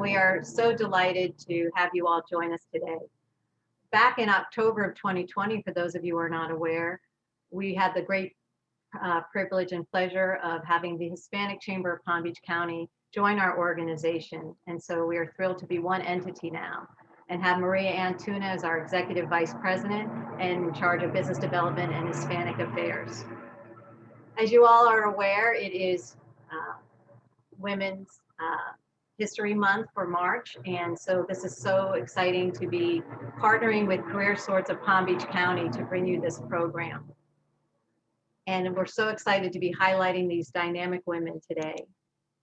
we are so delighted to have you all join us today. Back in October of 2020, for those of you who are not aware, we had the great privilege and pleasure of having the Hispanic Chamber of Palm Beach County join our organization. And so we are thrilled to be one entity now and have Maria Ann Tuna as our Executive Vice President and in charge of Business Development and Hispanic Affairs. As you all are aware, it is Women's History Month for March. And so this is so exciting to be partnering with CareerSource of Palm Beach County to bring you this program. And we're so excited to be highlighting these dynamic women today.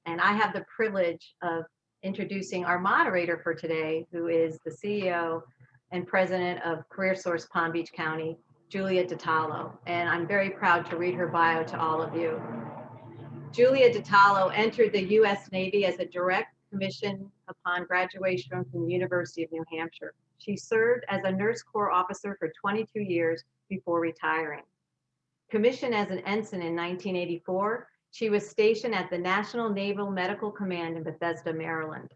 And I have the privilege of introducing our moderator for today, who is the CEO and President of CareerSource Palm Beach County, Julia DiTallo. And I'm very proud to read her bio to all of you. Julia DiTallo entered the U.S. Navy as a direct commission upon graduation from the University of New Hampshire. She served as a Nurse Corps officer for 22 years before retiring. Commissioned as an ensign in 1984, she was stationed at the National Naval Medical Command in Bethesda, Maryland.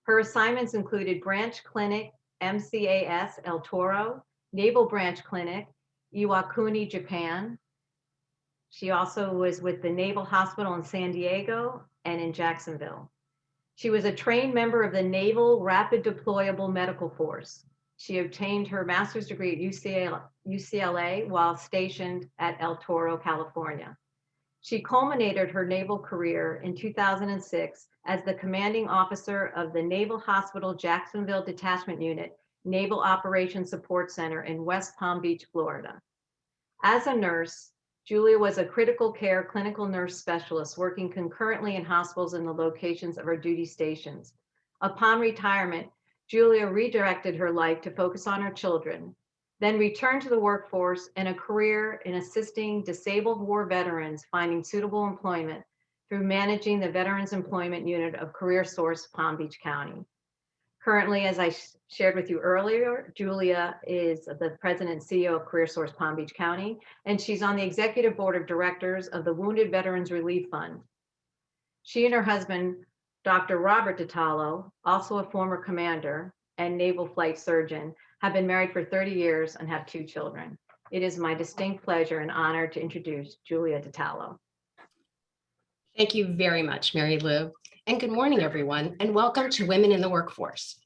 Her assignments included Branch Clinic, MCAS El Toro, Naval Branch Clinic, Iwakuni, Japan. She also was with the Naval Hospital in San Diego and in Jacksonville. She was a trained member of the Naval Rapid Deployable Medical Force. She obtained her master's degree at UCLA while stationed at El Toro, California. She culminated her naval career in 2006 as the commanding officer of the Naval Hospital Jacksonville Detachment Unit, Naval Operations Support Center in West Palm Beach, Florida. As a nurse, Julia was a critical care clinical nurse specialist working concurrently in hospitals in the locations of her duty stations. Upon retirement, Julia redirected her life to focus on her children, then returned to the workforce and a career in assisting disabled war veterans finding suitable employment through managing the Veterans Employment Unit of CareerSource Palm Beach County. Currently, as I shared with you earlier, Julia is the President and CEO of CareerSource Palm Beach County, and she's on the Executive Board of Directors of the Wounded Veterans Relief Fund. She and her husband, Dr. Robert DiTallo, also a former commander and naval flight surgeon, have been married for 30 years and have 2 children. It is my distinct pleasure and honor to introduce Julia DiTallo. Thank you very much, Mary Lou. And good morning, everyone, and welcome to Women in the Workforce.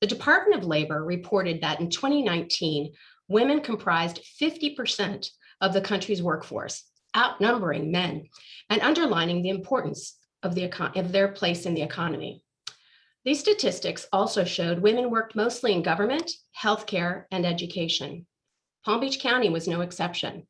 The Department of Labor reported that in 2019, women comprised 50% of the country's workforce, outnumbering men and underlining the importance of their place in the economy. These statistics also showed women worked mostly in government, healthcare, and education. Palm Beach County was no exception,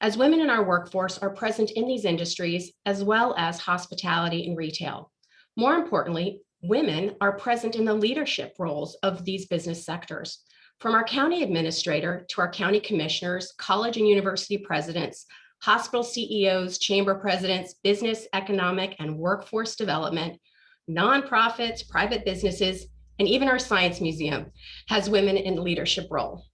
as women in our workforce are present in these industries as well as hospitality and retail. More importantly, women are present in the leadership roles of these business sectors. From our county administrator to our county commissioners, college and university presidents, hospital CEOs, chamber presidents, business, economic, and workforce development, nonprofits, private businesses, and even our science museum has women in leadership role.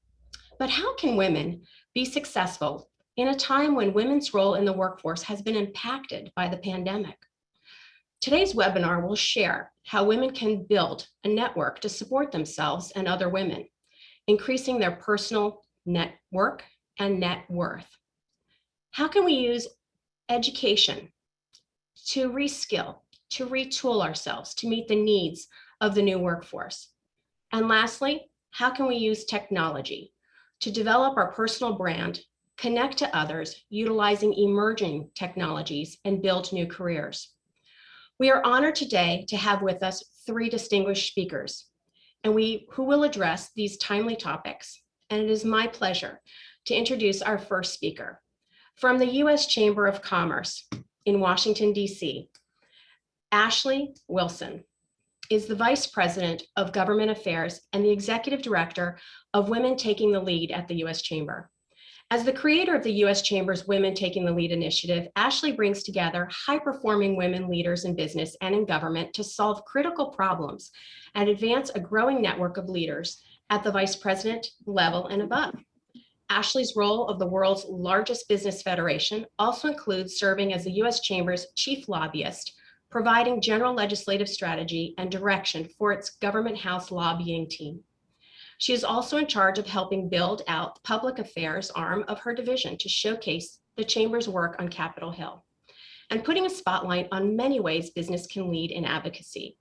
But how can women be successful in a time when women's role in the workforce has been impacted by the pandemic? Today's webinar will share how women can build a network to support themselves and other women, increasing their personal network and net worth. How can we use education to reskill, to retool ourselves to meet the needs of the new workforce? And lastly, how can we use technology to develop our personal brand, connect to others, utilizing emerging technologies, and build new careers? We are honored today to have with us 3 distinguished speakers, and who will address these timely topics. And it is my pleasure to introduce our first speaker. From the U.S. Chamber of Commerce in Washington, D.C., Ashley Wilson is the Vice President of Government Affairs and the Executive Director of Women Taking the Lead at the U.S. Chamber. As the creator of the U.S. Chamber's Women Taking the Lead initiative, Ashley brings together high-performing women leaders in business and in government to solve critical problems and advance a growing network of leaders at the vice president level and above. Ashley's role of the world's largest business federation also includes serving as the U.S. Chamber's chief lobbyist, providing general legislative strategy and direction for its government house lobbying team. She is also in charge of helping build out the public affairs arm of her division to showcase the Chamber's work on Capitol Hill and putting a spotlight on many ways business can lead in advocacy.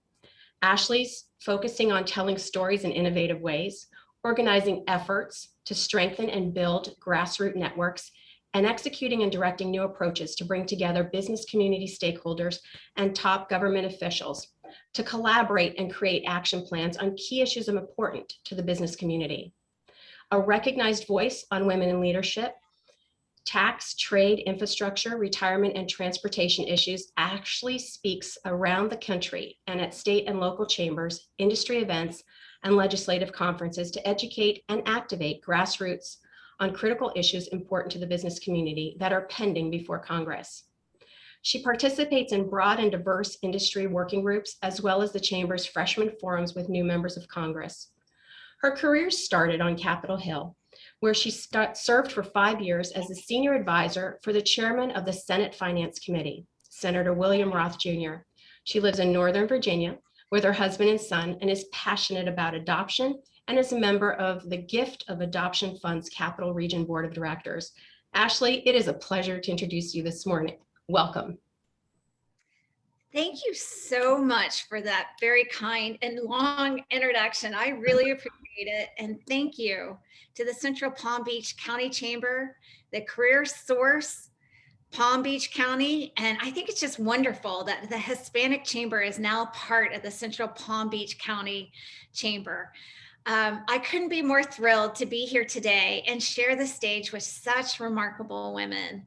Ashley's focusing on telling stories in innovative ways, organizing efforts to strengthen and build grassroots networks, and executing and directing new approaches to bring together business community stakeholders and top government officials to collaborate and create action plans on key issues of importance to the business community. A recognized voice on women in leadership, tax, trade, infrastructure, retirement, and transportation issues, Ashley speaks around the country and at state and local chambers, industry events, and legislative conferences to educate and activate grassroots on critical issues important to the business community that are pending before Congress. She participates in broad and diverse industry working groups, as well as the Chamber's freshman forums with new members of Congress. Her career started on Capitol Hill, where she served for 5 years as the senior advisor for the chairman of the Senate Finance Committee, Senator William Roth Jr. She lives in Northern Virginia with her husband and son and is passionate about adoption and is a member of the Gift of Adoption Fund's Capital Region Board of Directors. Ashley, it is a pleasure to introduce you this morning. Welcome. Thank you so much for that very kind and long introduction. I really appreciate it. And thank you to the Central Palm Beach County Chamber, the Career Source, Palm Beach County. And I think it's just wonderful that the Hispanic Chamber is now part of the Central Palm Beach County Chamber. I couldn't be more thrilled to be here today and share the stage with such remarkable women.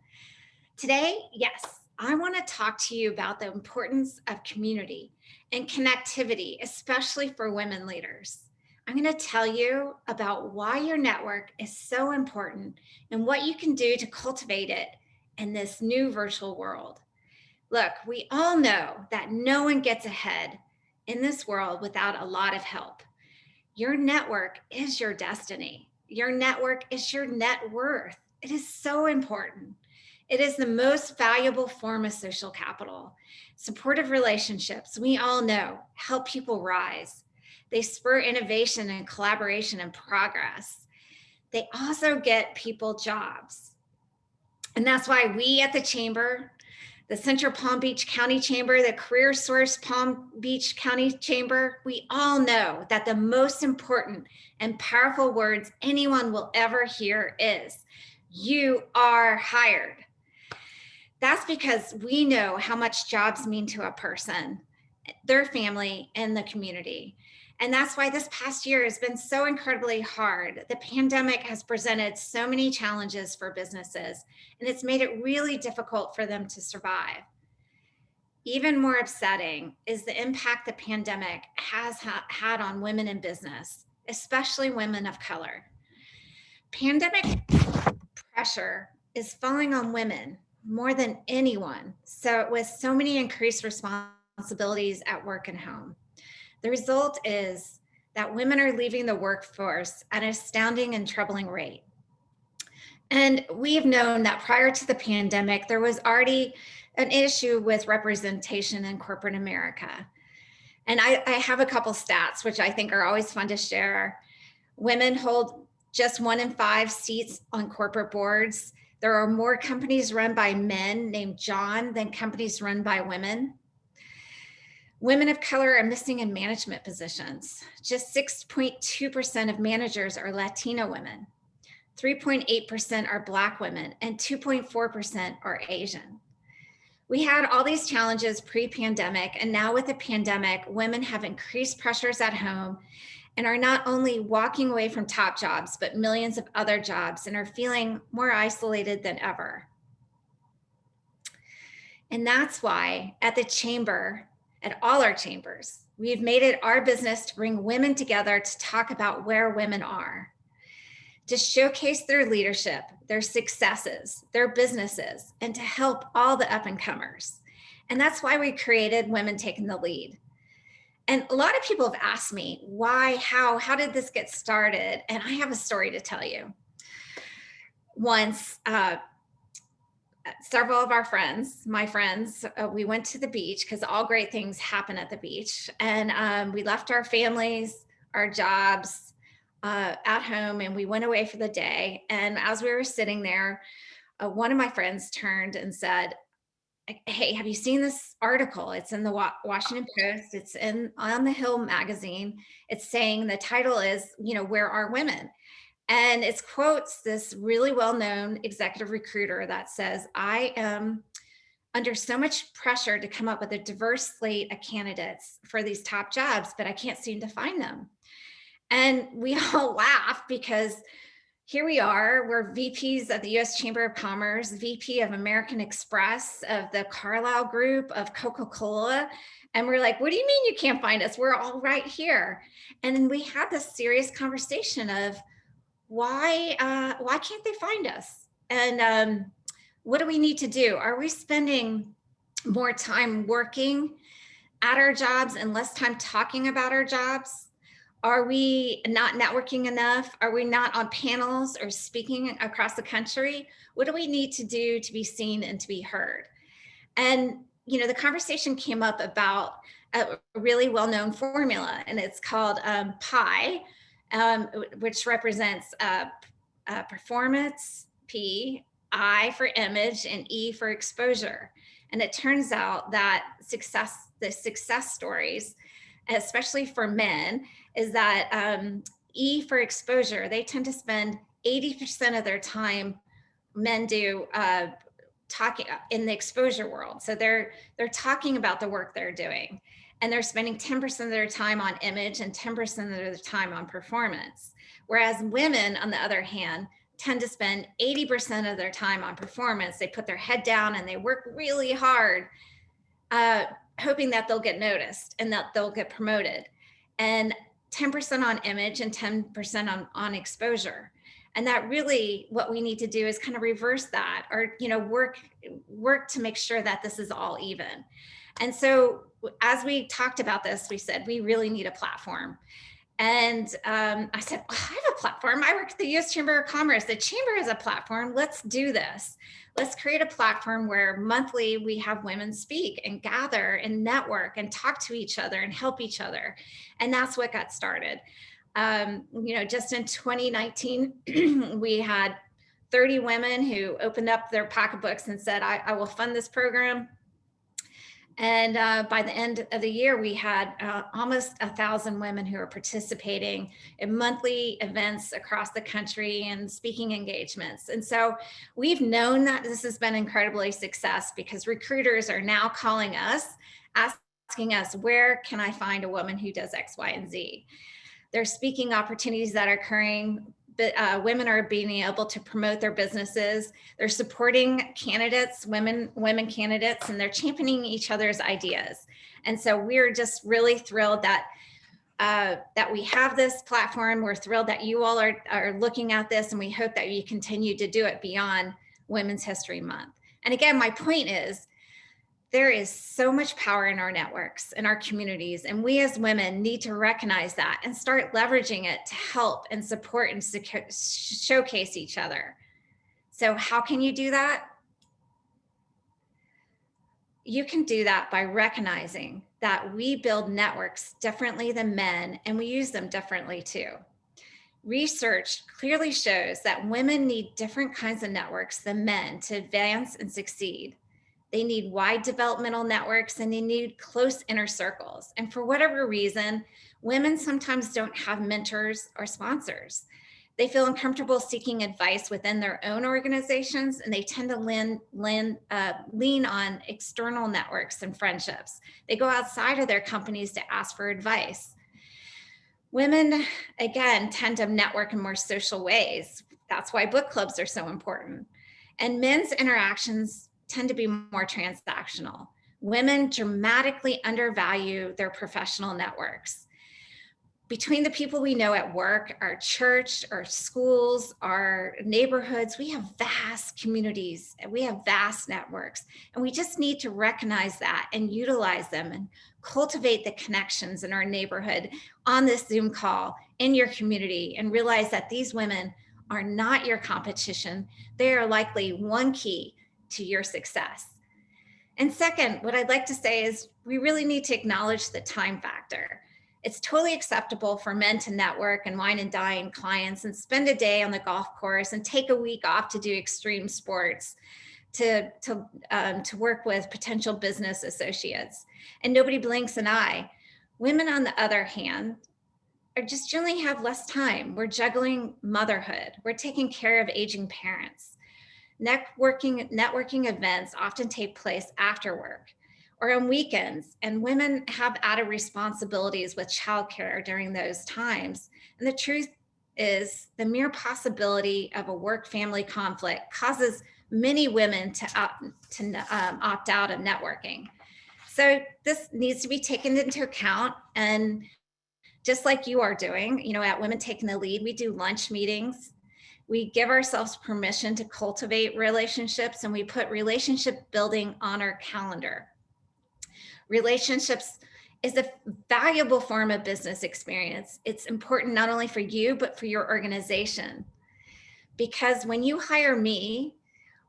Today, yes, I want to talk to you about the importance of community and connectivity, especially for women leaders. I'm going to tell you about why your network is so important and what you can do to cultivate it in this new virtual world. Look, we all know that no one gets ahead in this world without a lot of help. Your network is your destiny. Your network is your net worth. It is so important. It is the most valuable form of social capital. Supportive relationships, we all know, help people rise. They spur innovation and collaboration and progress. They also get people jobs. And that's why we at the Chamber, the Central Palm Beach County Chamber, the Career Source Palm Beach County Chamber, we all know that the most important and powerful words anyone will ever hear is, "You are hired." That's because we know how much jobs mean to a person, their family, and the community. And that's why this past year has been so incredibly hard. The pandemic has presented so many challenges for businesses, and it's made it really difficult for them to survive. Even more upsetting is the impact the pandemic has had on women in business, especially women of color. Pandemic pressure is falling on women more than anyone. So with so many increased responsibilities at work and home. The result is that women are leaving the workforce at an astounding and troubling rate. And we've known that prior to the pandemic, there was already an issue with representation in corporate America. And I have a couple stats, which I think are always fun to share. Women hold just 1 in 5 seats on corporate boards. There are more companies run by men named John than companies run by women. Women of color are missing in management positions. Just 6.2% of managers are Latina women. 3.8% are Black women, and 2.4% are Asian. We had all these challenges pre-pandemic, and now with the pandemic, women have increased pressures at home and are not only walking away from top jobs, but millions of other jobs and are feeling more isolated than ever. And that's why at the Chamber, at all our chambers, we've made it our business to bring women together to talk about where women are, to showcase their leadership, their successes, their businesses, and to help all the up and comers. And that's why we created Women Taking the Lead. And a lot of people have asked me, why, how did this get started? And I have a story to tell you. Once, several of our friends, my friends, we went to the beach because all great things happen at the beach. And we left our families, our jobs at home, and we went away for the day. And as we were sitting there, one of my friends turned and said, "Hey, have you seen this article? It's in the Washington Post. It's in on the Hill magazine. It's saying the title is, Where Are Women?" And it quotes this really well-known executive recruiter that says, "I am under so much pressure to come up with a diverse slate of candidates for these top jobs, but I can't seem to find them." And we all laugh because here we are, we're VPs of the US Chamber of Commerce, VP of American Express, of the Carlyle Group, of Coca-Cola. And we're like, "What do you mean you can't find us? We're all right here." And then we had this serious conversation of why can't they find us? And what do we need to do? Are we spending more time working at our jobs and less time talking about our jobs? Are we not networking enough? Are we not on panels or speaking across the country? What do we need to do to be seen and to be heard? And, the conversation came up about a really well-known formula, and it's called PI, which represents performance, P, I for image, and E for exposure. And it turns out that the success stories, especially for men, is that E for exposure, they tend to spend 80% of their time, men do, talking in the exposure world. So they're talking about the work they're doing, and they're spending 10% of their time on image and 10% of their time on performance. Whereas women, on the other hand, tend to spend 80% of their time on performance. They put their head down and they work really hard, hoping that they'll get noticed and that they'll get promoted, and 10% on image and 10% on exposure. And that really, what we need to do is kind of reverse that, or work to make sure that this is all even. And so as we talked about this, we said we really need a platform. And I said, "I have a platform. I work at the US Chamber of Commerce. The Chamber has a platform. Let's do this. Let's create a platform where monthly we have women speak and gather and network and talk to each other and help each other." And that's what got started. Just in 2019, we had 30 women who opened up their pocketbooks and said, I will fund this program. And by the end of the year, we had almost 1,000 women who are participating in monthly events across the country and speaking engagements. And so we've known that this has been incredibly success because recruiters are now calling us, asking us, "Where can I find a woman who does X, Y, and Z?" There's speaking opportunities that are occurring. But women are being able to promote their businesses. They're supporting candidates, women candidates, and they're championing each other's ideas. And so we're just really thrilled that we have this platform. We're thrilled that you all are looking at this, and we hope that you continue to do it beyond Women's History Month. And again, my point is, there is so much power in our networks, in our communities, and we as women need to recognize that and start leveraging it to help and support and showcase each other. So how can you do that? You can do that by recognizing that we build networks differently than men, and we use them differently too. Research clearly shows that women need different kinds of networks than men to advance and succeed. They need wide developmental networks, and they need close inner circles. And for whatever reason, women sometimes don't have mentors or sponsors. They feel uncomfortable seeking advice within their own organizations, and they tend to lean on external networks and friendships. They go outside of their companies to ask for advice. Women, again, tend to network in more social ways. That's why book clubs are so important. And men's interactions tend to be more transactional. Women dramatically undervalue their professional networks. Between the people we know at work, our church, our schools, our neighborhoods, we have vast communities and we have vast networks. And we just need to recognize that and utilize them and cultivate the connections in our neighborhood on this Zoom call in your community, and realize that these women are not your competition. They are likely one key to your success. And second, what I'd like to say is we really need to acknowledge the time factor. It's totally acceptable for men to network and wine and dine clients and spend a day on the golf course and take a week off to do extreme sports, to work with potential business associates. And nobody blinks an eye. Women, on the other hand, are just generally have less time. We're juggling motherhood. We're taking care of aging parents. Networking events often take place after work or on weekends, and women have added responsibilities with childcare during those times. And the truth is, the mere possibility of a work-family conflict causes many women to opt out of networking. So this needs to be taken into account. And just like you are doing, at Women Taking the Lead, we do lunch meetings. We give ourselves permission to cultivate relationships, and we put relationship building on our calendar. Relationships is a valuable form of business experience. It's important not only for you, but for your organization. Because when you hire me,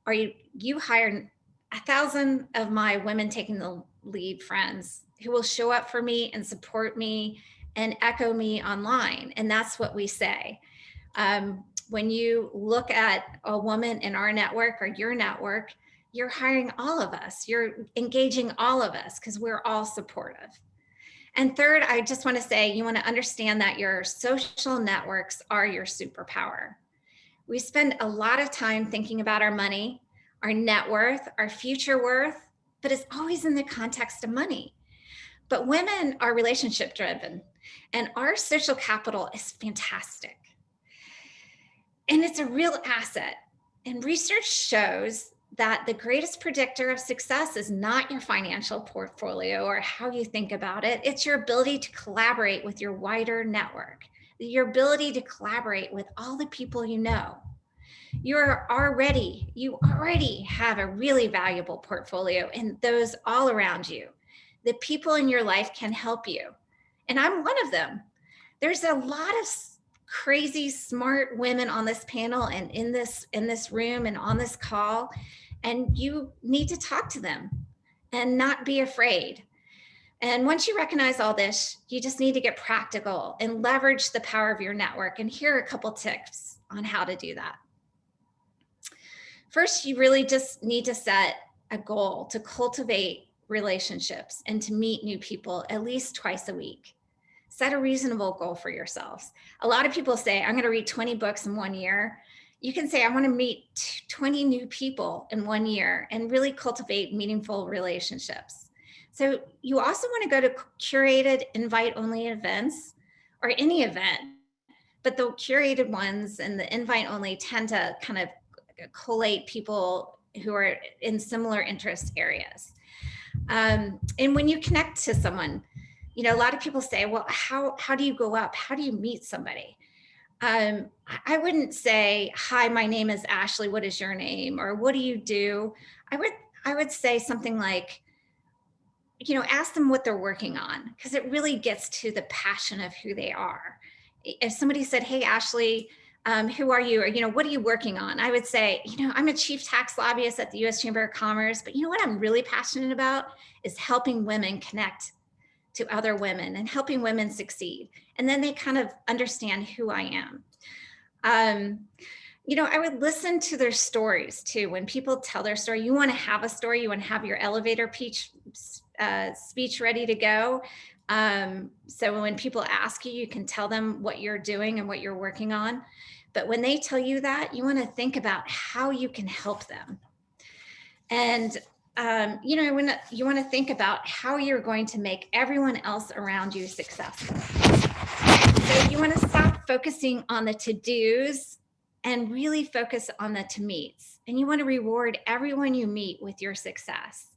or you hire 1,000 of my Women Taking the Lead friends who will show up for me and support me and echo me online. And that's what we say. When you look at a woman in our network or your network, you're hiring all of us. You're engaging all of us because we're all supportive. And third, I just want to say, you want to understand that your social networks are your superpower. We spend a lot of time thinking about our money, our net worth, our future worth, but it's always in the context of money. But women are relationship driven, and our social capital is fantastic. And it's a real asset. And research shows that the greatest predictor of success is not your financial portfolio or how you think about it. It's your ability to collaborate with your wider network, your ability to collaborate with all the people you know. You already have a really valuable portfolio, and those all around you. The people in your life can help you. And I'm one of them. There's a lot of crazy smart women on this panel and in this room and on this call, and you need to talk to them and not be afraid. And once you recognize all this, you just need to get practical and leverage the power of your network. And here are a couple tips on how to do that. First, you really just need to set a goal to cultivate relationships and to meet new people at least twice a week. Set a reasonable goal for yourselves. A lot of people say, I'm going to read 20 books in 1 year. You can say, I want to meet 20 new people in 1 year and really cultivate meaningful relationships. So you also want to go to curated invite-only events or any event, but the curated ones and the invite-only tend to kind of collate people who are in similar interest areas. And when you connect to someone, a lot of people say, well, how do you go up? How do you meet somebody? I wouldn't say, hi, my name is Ashley. What is your name? Or what do you do? I would say something like, ask them what they're working on, because it really gets to the passion of who they are. If somebody said, hey, Ashley, who are you? Or, what are you working on? I would say, I'm a chief tax lobbyist at the U.S. Chamber of Commerce, but what I'm really passionate about is helping women connect to other women and helping women succeed. And then they kind of understand who I am. I would listen to their stories too. When people tell their story, you want to have a story, you want to have your elevator pitch speech ready to go. So when people ask you, you can tell them what you're doing and what you're working on. But when they tell you that, you want to think about how you can help them. And when you want to think about how you're going to make everyone else around you successful. So you want to stop focusing on the to-dos and really focus on the to-meets. And you want to reward everyone you meet with your success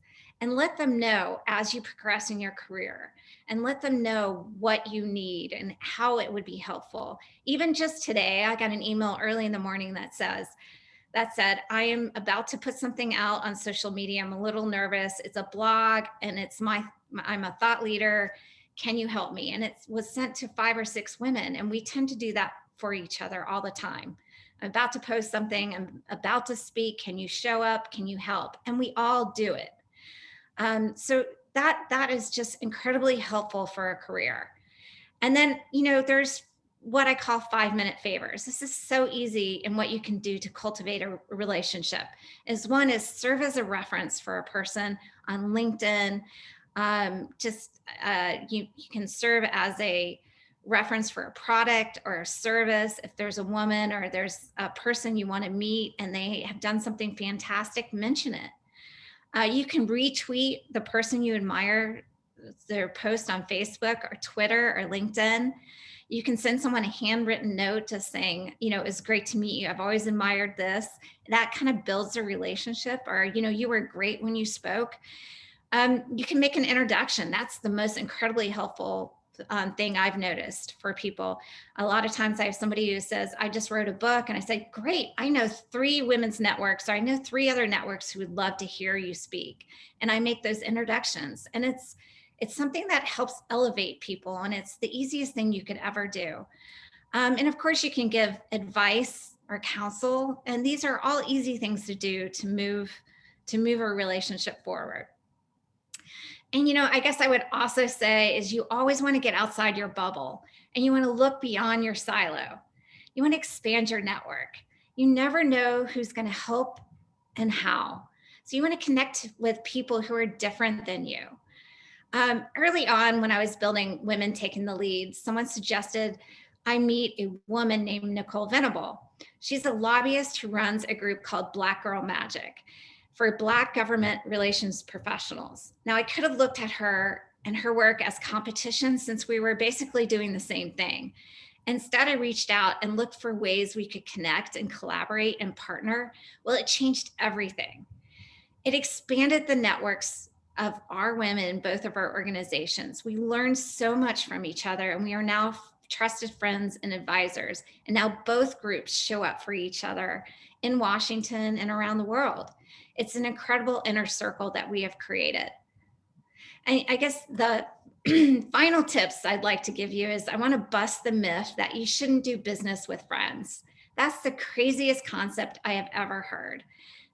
and let them know as you progress in your career, and let them know what you need and how it would be helpful. Even just today, I got an email early in the morning that said, I am about to put something out on social media. I'm a little nervous. It's a blog and I'm a thought leader. Can you help me? And it was sent to 5 or 6 women. And we tend to do that for each other all the time. I'm about to post something. I'm about to speak. Can you show up? Can you help? And we all do it. So that is just incredibly helpful for a career. And then, there's what I call 5-minute favors. This is so easy, and what you can do to cultivate a relationship is one is serve as a reference for a person on LinkedIn. You can serve as a reference for a product or a service. If there's a woman or there's a person you want to meet and they have done something fantastic, mention it. You can retweet the person you admire, their post on Facebook or Twitter or LinkedIn. You can send someone a handwritten note just saying, it's great to meet you. I've always admired this. That kind of builds a relationship. Or, you were great when you spoke. You can make an introduction. That's the most incredibly helpful thing I've noticed for people. A lot of times I have somebody who says, I just wrote a book, and I say, great, I know 3 women's networks, or I know 3 other networks who would love to hear you speak. And I make those introductions, and it's something that helps elevate people, and it's the easiest thing you could ever do. And of course you can give advice or counsel, and these are all easy things to do to move a relationship forward. And, I guess I would also say is you always want to get outside your bubble, and you want to look beyond your silo. You want to expand your network. You never know who's going to help and how. So you want to connect with people who are different than you. Early on, when I was building Women Taking the Lead, someone suggested I meet a woman named Nicole Venable. She's a lobbyist who runs a group called Black Girl Magic for Black government relations professionals. Now, I could have looked at her and her work as competition, since we were basically doing the same thing. Instead, I reached out and looked for ways we could connect and collaborate and partner. Well, it changed everything. It expanded the networks of our women in both of our organizations. We learned so much from each other, and we are now trusted friends and advisors. And now both groups show up for each other in Washington and around the world. It's an incredible inner circle that we have created. And I guess the final tips I'd like to give you is I want to bust the myth that you shouldn't do business with friends. That's the craziest concept I have ever heard.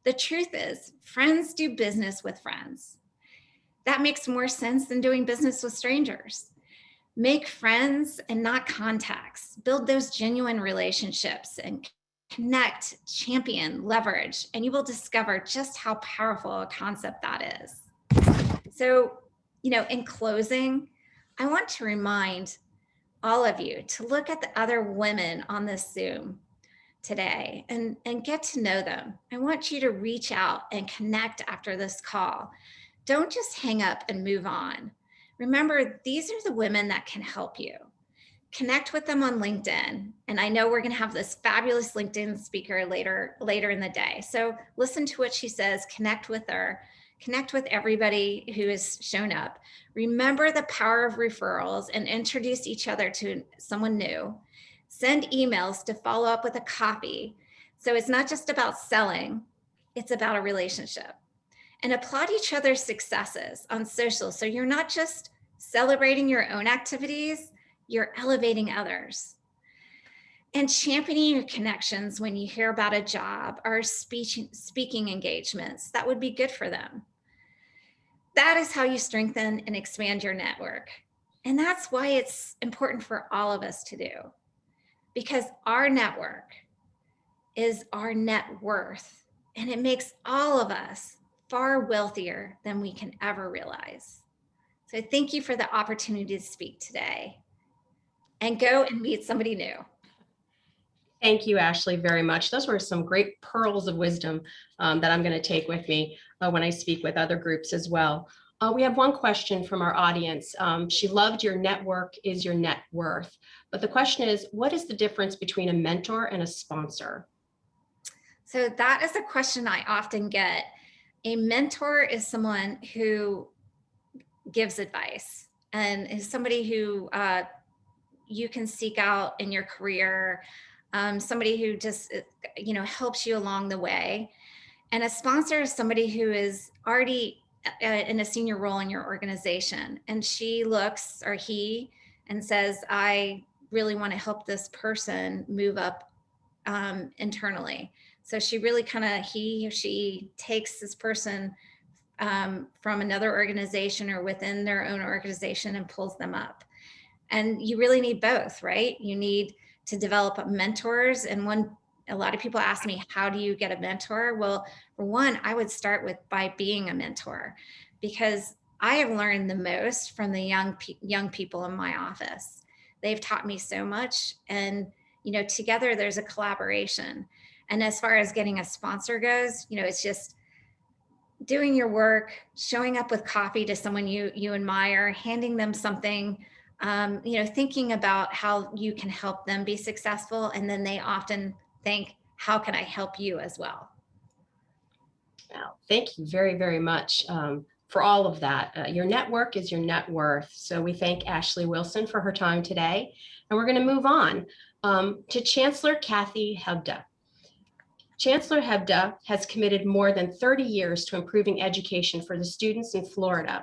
The truth is, friends do business with friends. That makes more sense than doing business with strangers. Make friends and not contacts. Build those genuine relationships and connect, champion, leverage, and you will discover just how powerful a concept that is. So, in closing, I want to remind all of you to look at the other women on this Zoom today and get to know them. I want you to reach out and connect after this call. Don't just hang up and move on. Remember, these are the women that can help you. Connect with them on LinkedIn. And I know we're going to have this fabulous LinkedIn speaker later in the day. So listen to what she says, connect with her, connect with everybody who has shown up. Remember the power of referrals and introduce each other to someone new. Send emails to follow up with a copy. So it's not just about selling, it's about a relationship. And applaud each other's successes on social. So you're not just celebrating your own activities, you're elevating others. And championing your connections when you hear about a job or speaking engagements, that would be good for them. That is how you strengthen and expand your network. And that's why it's important for all of us to do. Because our network is our net worth, and it makes all of us far wealthier than we can ever realize. So thank you for the opportunity to speak today, and go and meet somebody new. Thank you, Ashley, very much. Those were some great pearls of wisdom that I'm going to take with me when I speak with other groups as well. We have one question from our audience. She loved your network is your net worth. But the question is, what is the difference between a mentor and a sponsor? So that is a question I often get. A mentor is someone who gives advice and is somebody who you can seek out in your career, somebody who just helps you along the way. And a sponsor is somebody who is already in a senior role in your organization, and she looks, or he, and says, I really want to help this person move up internally. So she really kind of, he or she takes this person from another organization or within their own organization and pulls them up. And you really need both, right? You need to develop mentors. And a lot of people ask me, how do you get a mentor? Well, for one, I would start with by being a mentor, because I have learned the most from the young people in my office. They've taught me so much, and together there's a collaboration. And as far as getting a sponsor goes, it's just doing your work, showing up with coffee to someone you admire, handing them something, thinking about how you can help them be successful. And then they often think, how can I help you as well? Well, thank you very, very much for all of that. Your network is your net worth. So we thank Ashley Wilson for her time today. And we're going to move on to Chancellor Kathy Hebda. Chancellor Hebda has committed more than 30 years to improving education for the students in Florida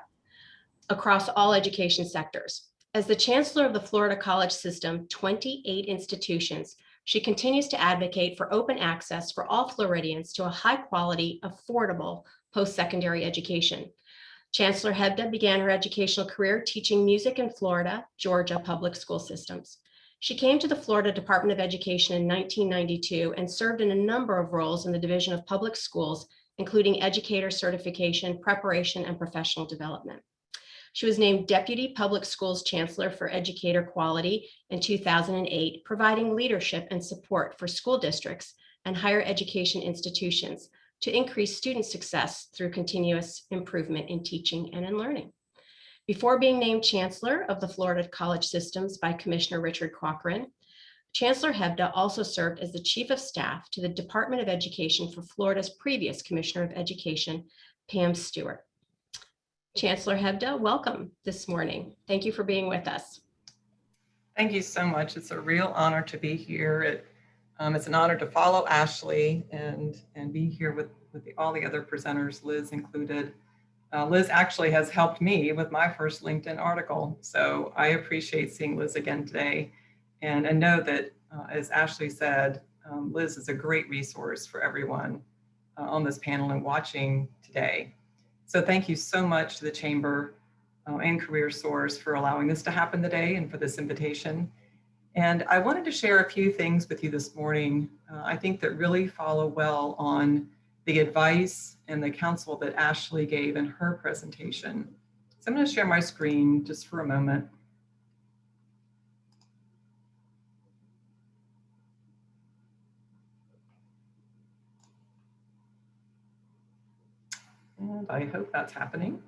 across all education sectors. As the Chancellor of the Florida College System, 28 institutions, she continues to advocate for open access for all Floridians to a high-quality, affordable post-secondary education. Chancellor Hebda began her educational career teaching music in Florida, Georgia public school systems. She came to the Florida Department of Education in 1992 and served in a number of roles in the Division of Public Schools, including educator certification, preparation, and professional development. She was named Deputy Public Schools Chancellor for Educator Quality in 2008, providing leadership and support for school districts and higher education institutions to increase student success through continuous improvement in teaching and in learning. Before being named Chancellor of the Florida College Systems by Commissioner Richard Corcoran, Chancellor Hebda also served as the Chief of Staff to the Department of Education for Florida's previous Commissioner of Education, Pam Stewart. Chancellor Hebda, welcome this morning. Thank you for being with us. Thank you so much. It's a real honor to be here. It's an honor to follow Ashley and be here with all the other presenters, Liz included. Liz actually has helped me with my first LinkedIn article. So I appreciate seeing Liz again today. And I know that, as Ashley said, Liz is a great resource for everyone on this panel and watching today. So thank you so much to the Chamber and CareerSource for allowing this to happen today and for this invitation. And I wanted to share a few things with you this morning, I think that really follow well on the advice and the counsel that Ashley gave in her presentation. So I'm going to share my screen just for a moment. And I hope that's happening.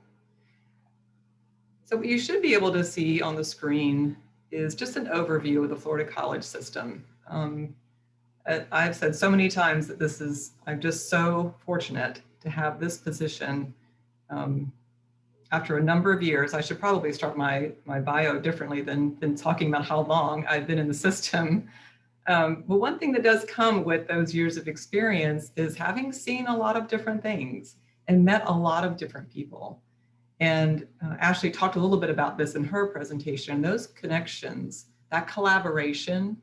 So what you should be able to see on the screen is just an overview of the Florida College System. I've said so many times that I'm just so fortunate to have this position after a number of years. I should probably start my bio differently than talking about how long I've been in the system. But one thing that does come with those years of experience is having seen a lot of different things and met a lot of different people. And Ashley talked a little bit about this in her presentation. Those connections, that collaboration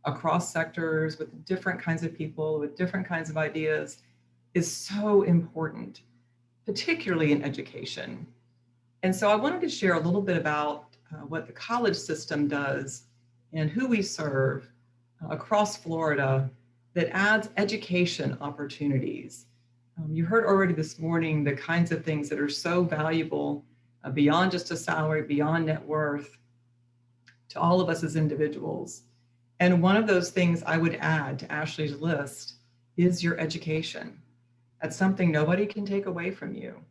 across sectors with different kinds of people, with different kinds of ideas, is so important, particularly in education. And so I wanted to share a little bit about what the college system does and who we serve across Florida that adds education opportunities. You heard already this morning the kinds of things that are so valuable beyond just a salary, beyond net worth, to all of us as individuals. And one of those things I would add to Ashley's list is your education. That's something nobody can take away from you.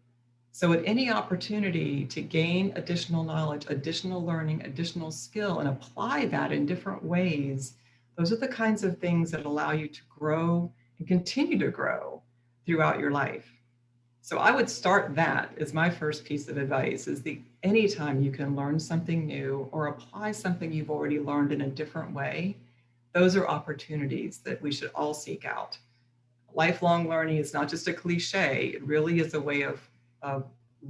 So at any opportunity to gain additional knowledge, additional learning, additional skill, and apply that in different ways, those are the kinds of things that allow you to grow and continue to grow throughout your life. So I would start that as my first piece of advice, is anytime you can learn something new or apply something you've already learned in a different way, those are opportunities that we should all seek out. Lifelong learning is not just a cliche, it really is a way of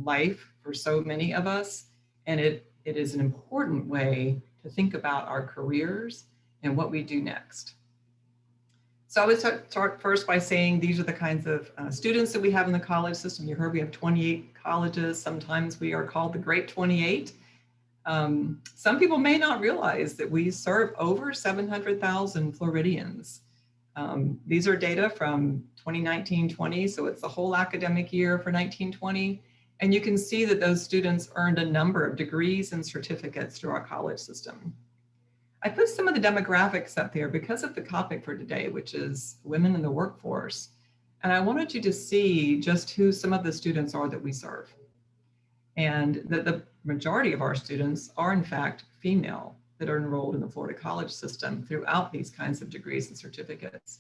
life for so many of us. And it is an important way to think about our careers and what we do next. So I would start first by saying these are the kinds of students that we have in the college system. You heard we have 28 colleges. Sometimes we are called the Great 28. Some people may not realize that we serve over 700,000 Floridians. These are data from 2019-20, so it's the whole academic year for 1920. And you can see that those students earned a number of degrees and certificates through our college system. I put some of the demographics up there because of the topic for today, which is women in the workforce. And I wanted you to see just who some of the students are that we serve. And that the majority of our students are in fact female that are enrolled in the Florida college system throughout these kinds of degrees and certificates.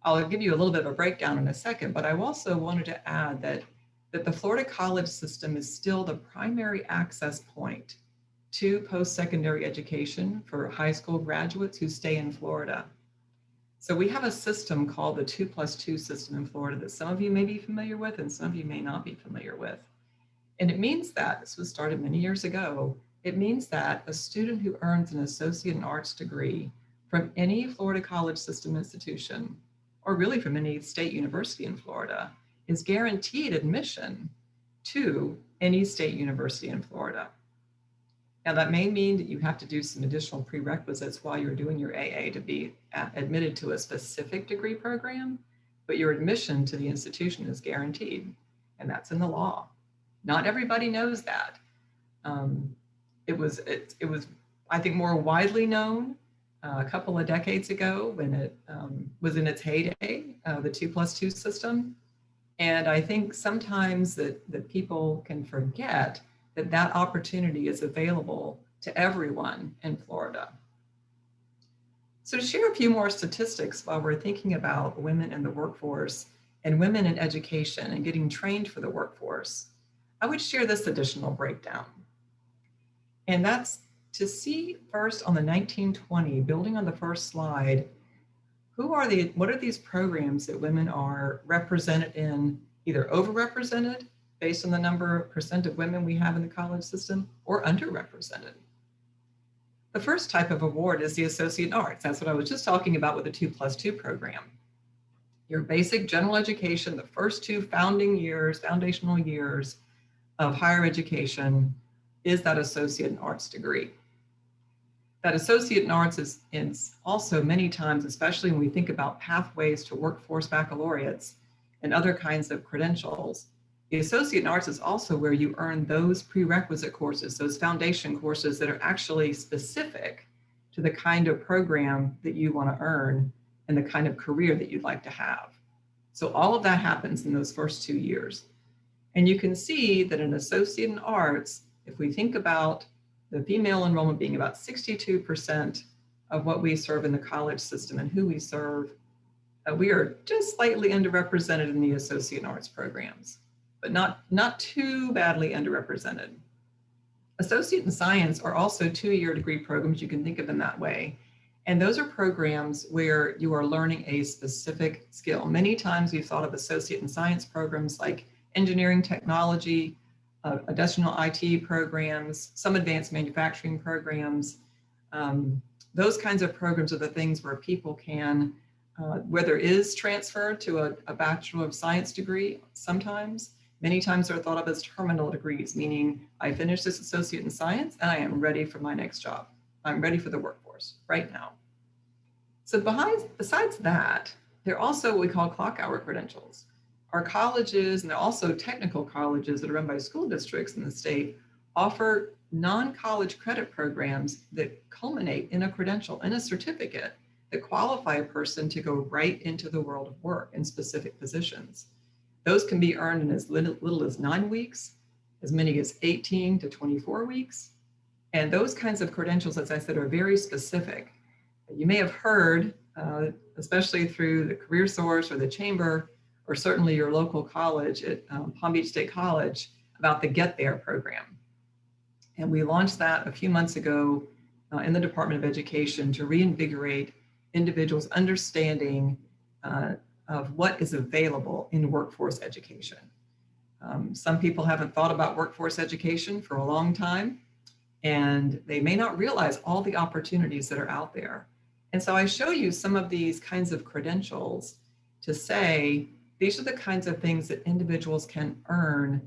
I'll give you a little bit of a breakdown in a second, but I also wanted to add that the Florida college system is still the primary access point to post-secondary education for high school graduates who stay in Florida. So we have a system called the 2+2 system in Florida that some of you may be familiar with and some of you may not be familiar with. And it means that, this was started many years ago, it means that a student who earns an associate in arts degree from any Florida college system institution, or really from any state university in Florida, is guaranteed admission to any state university in Florida. Now that may mean that you have to do some additional prerequisites while you're doing your AA to be admitted to a specific degree program, but your admission to the institution is guaranteed, and that's in the law. Not everybody knows that. It was, I think, more widely known a couple of decades ago when it was in its heyday, the 2+2 system. And I think sometimes that people can forget that opportunity is available to everyone in Florida. So to share a few more statistics while we're thinking about women in the workforce and women in education and getting trained for the workforce, I would share this additional breakdown. And that's to see first on the 1920, building on the first slide, what are these programs that women are represented in, either overrepresented based on the number percent of women we have in the college system, or underrepresented. The first type of award is the Associate in Arts. That's what I was just talking about with the 2+2 program. Your basic general education, the first two foundational years of higher education is that Associate in Arts degree. That Associate in Arts is also many times, especially when we think about pathways to workforce baccalaureates and other kinds of credentials, the Associate in Arts is also where you earn those prerequisite courses, those foundation courses that are actually specific to the kind of program that you want to earn and the kind of career that you'd like to have. So all of that happens in those first 2 years. And you can see that an Associate in Arts, if we think about the female enrollment being about 62% of what we serve in the college system and who we serve, we are just slightly underrepresented in the Associate in Arts programs, but not too badly underrepresented. Associate in Science are also 2-year degree programs. You can think of them that way. And those are programs where you are learning a specific skill. Many times we've thought of Associate in Science programs like engineering technology, additional IT programs, some advanced manufacturing programs. Those kinds of programs are the things where people can, where there is transfer to a Bachelor of Science degree sometimes. Many times they're thought of as terminal degrees, meaning I finished this Associate in Science and I am ready for my next job. I'm ready for the workforce right now. So besides that, there are also what we call clock hour credentials. Our colleges, and they're also technical colleges that are run by school districts in the state, offer non-college credit programs that culminate in a credential and a certificate that qualify a person to go right into the world of work in specific positions. Those can be earned in as little as 9 weeks, as many as 18 to 24 weeks. And those kinds of credentials, as I said, are very specific. You may have heard, especially through the Career Source or the Chamber, or certainly your local college at Palm Beach State College, about the Get There program. And we launched that a few months ago in the Department of Education to reinvigorate individuals' understanding of what is available in workforce education. Some people haven't thought about workforce education for a long time, and they may not realize all the opportunities that are out there. And so I show you some of these kinds of credentials to say, these are the kinds of things that individuals can earn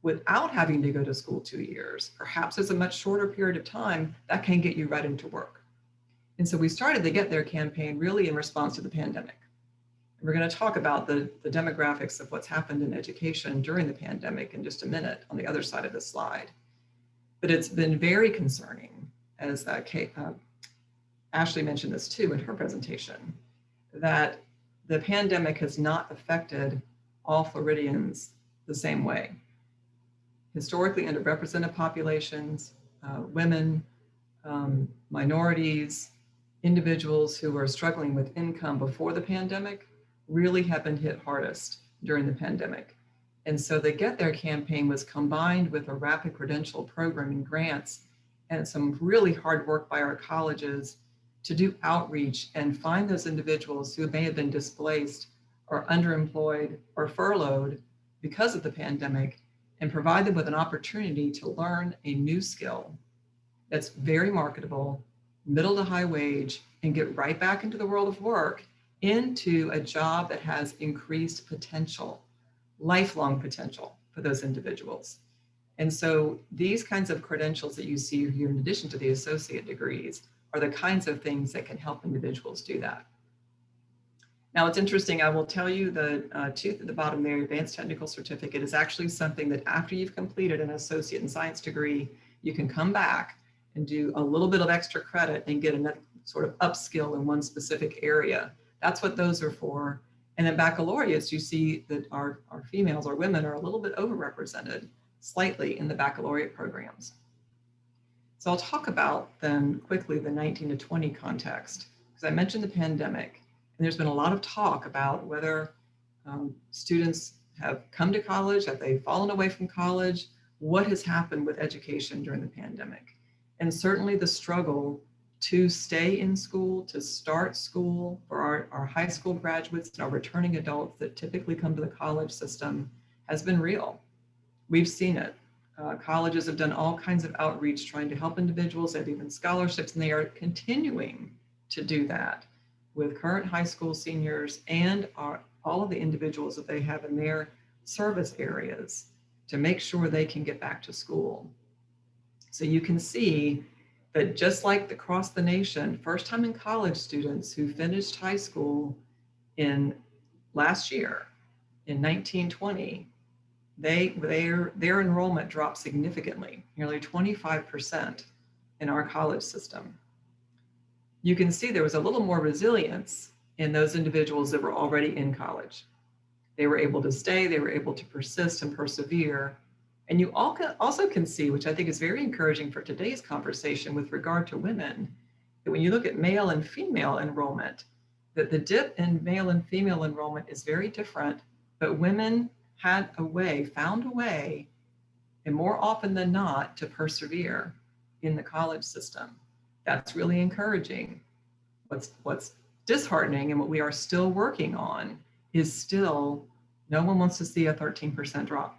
without having to go to school 2 years. Perhaps it's a much shorter period of time that can get you right into work. And so we started the Get There campaign really in response to the pandemic. And we're going to talk about the demographics of what's happened in education during the pandemic in just a minute on the other side of the slide. But it's been very concerning, as Ashley mentioned this too in her presentation, that the pandemic has not affected all Floridians the same way. Historically underrepresented populations, women, minorities, individuals who were struggling with income before the pandemic really have been hit hardest during the pandemic. And so the Get There campaign was combined with a rapid credential program and grants and some really hard work by our colleges to do outreach and find those individuals who may have been displaced or underemployed or furloughed because of the pandemic and provide them with an opportunity to learn a new skill that's very marketable, middle to high wage, and get right back into the world of work, into a job that has increased potential, lifelong potential for those individuals. And so these kinds of credentials that you see here, in addition to the associate degrees, are the kinds of things that can help individuals do that. Now, it's interesting, I will tell you the tooth at the bottom there, advanced technical certificate, is actually something that after you've completed an associate in science degree, you can come back and do a little bit of extra credit and get a sort of upskill in one specific area. That's what those are for. And then baccalaureates, you see that our females, our women, are a little bit overrepresented slightly in the baccalaureate programs. So I'll talk about then quickly the 19 to 20 context, because I mentioned the pandemic, and there's been a lot of talk about whether students have come to college, have they fallen away from college, what has happened with education during the pandemic. And certainly the struggle to stay in school, to start school for our high school graduates and our returning adults that typically come to the college system has been real. We've seen it. Colleges have done all kinds of outreach trying to help individuals. They have even scholarships, and they are continuing to do that with current high school seniors and all of the individuals that they have in their service areas to make sure they can get back to school. So you can see that just like across the nation, first time in college students who finished high school in last year, in 1920, their enrollment dropped significantly, nearly 25% in our college system. You can see there was a little more resilience in those individuals that were already in college. They were able to stay, they were able to persist and persevere. And you also can see, which I think is very encouraging for today's conversation with regard to women, that when you look at male and female enrollment, that the dip in male and female enrollment is very different, but women found a way, and more often than not, to persevere in the college system. That's really encouraging. What's disheartening and what we are still working on is still, no one wants to see a 13% drop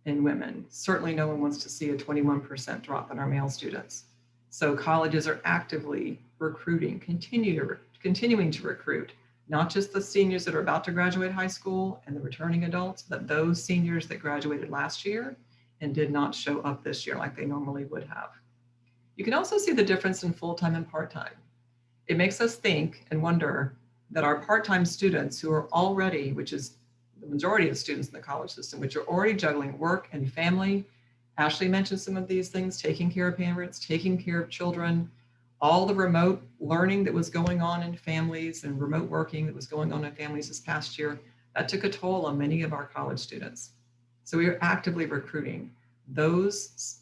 in women. Certainly no one wants to see a 21% drop in our male students. So colleges are actively recruiting, continuing to recruit, not just the seniors that are about to graduate high school and the returning adults, but those seniors that graduated last year and did not show up this year like they normally would have. You can also see the difference in full-time and part-time. It makes us think and wonder that our part-time students who are already, which is the majority of students in the college system, which are already juggling work and family. Ashley mentioned some of these things, taking care of parents, taking care of children, all the remote learning that was going on in families and remote working that was going on in families this past year, that took a toll on many of our college students. So we are actively recruiting. Those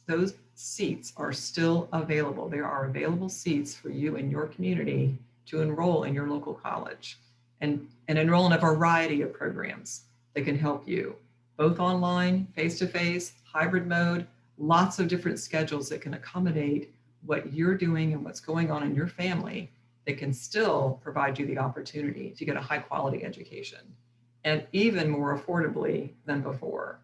seats are still available. There are available seats for you in your community to enroll in your local college and enroll in a variety of programs that can help you, both online, face-to-face, hybrid mode, lots of different schedules that can accommodate what you're doing and what's going on in your family that can still provide you the opportunity to get a high quality education, and even more affordably than before.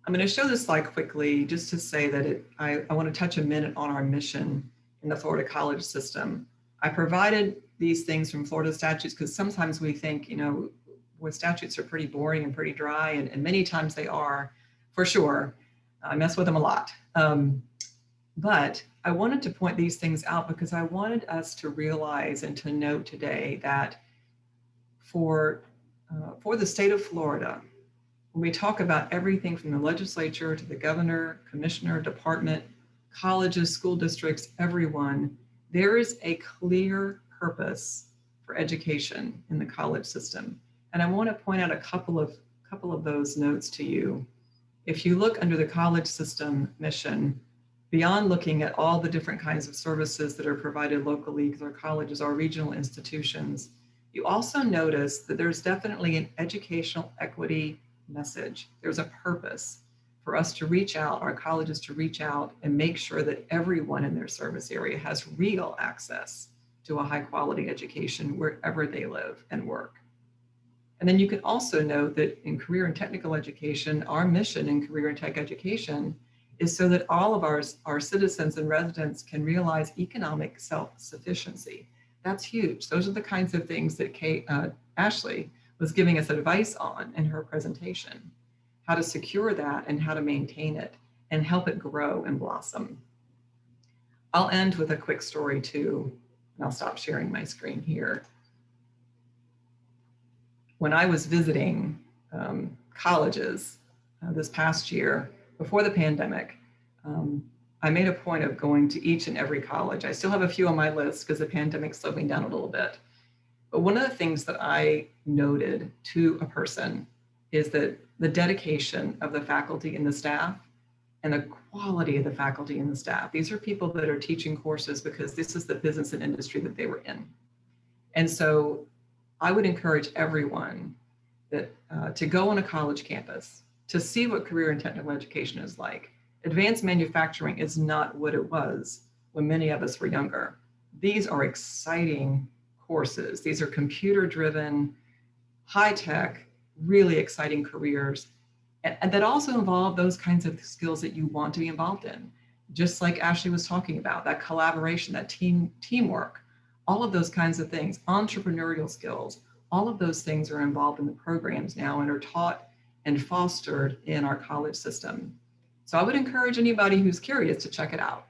I'm going to show this slide quickly just to say that I want to touch a minute on our mission in the Florida college system. I provided these things from Florida statutes because sometimes we think, well, statutes are pretty boring and pretty dry, and many times they are, for sure. I mess with them a lot. But I wanted to point these things out because I wanted us to realize and to note today that for the state of Florida, when we talk about everything from the legislature to the governor, commissioner, department, colleges, school districts, everyone, there is a clear purpose for education in the college system. And I want to point out a couple of those notes to you. If you look under the college system mission, beyond looking at all the different kinds of services that are provided locally through colleges or regional institutions, you also notice that there's definitely an educational equity message. There's a purpose for us to reach out, our colleges to reach out and make sure that everyone in their service area has real access to a high quality education wherever they live and work. And then you can also note that in career and technical education, our mission in career and tech education is so that all of our citizens and residents can realize economic self-sufficiency. That's huge. Those are the kinds of things that Ashley was giving us advice on in her presentation, how to secure that and how to maintain it and help it grow and blossom. I'll end with a quick story too, and I'll stop sharing my screen here. When I was visiting colleges this past year, before the pandemic, I made a point of going to each and every college. I still have a few on my list because the pandemic slowed me down a little bit. But one of the things that I noted to a person is that the dedication of the faculty and the staff and the quality of the faculty and the staff. These are people that are teaching courses because this is the business and industry that they were in. And so I would encourage everyone that to go on a college campus, to see what career and technical education is like. Advanced manufacturing is not what it was when many of us were younger. These are exciting courses. These are computer-driven, high-tech, really exciting careers, and that also involve those kinds of skills that you want to be involved in. Just like Ashley was talking about, that collaboration, that teamwork, all of those kinds of things, entrepreneurial skills, all of those things are involved in the programs now and are taught and fostered in our college system. So I would encourage anybody who's curious to check it out.